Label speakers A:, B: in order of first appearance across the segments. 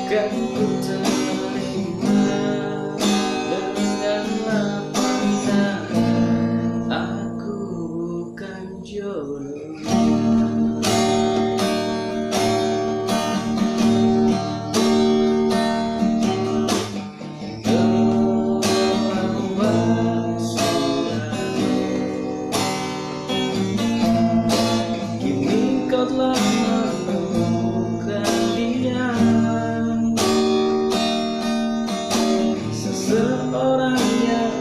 A: Kan ku terima dengan lapangnya, aku bukan jodohnya. Kini kau telah menemukan dia, seseorang yang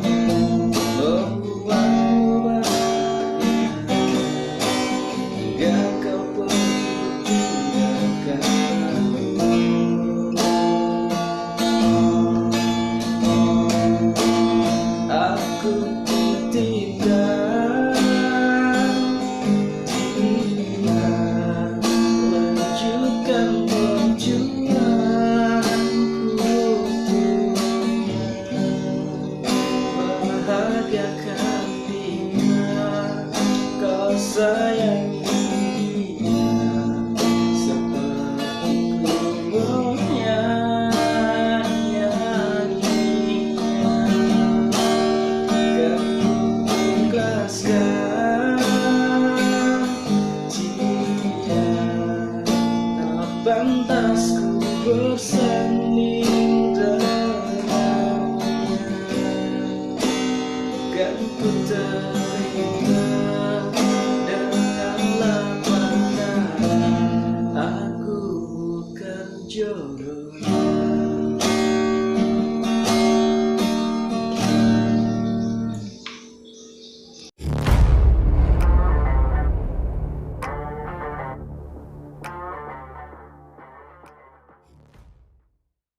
A: membuatmu bahagia, hingga kau pergi tinggalkan aku. Tidak lanjutkan perjuanganku, bahagiakan dia, kau sayangi dia seperti ku menyayanginya. Kan ku ikhlaskan jika tak pantas ku bersanding.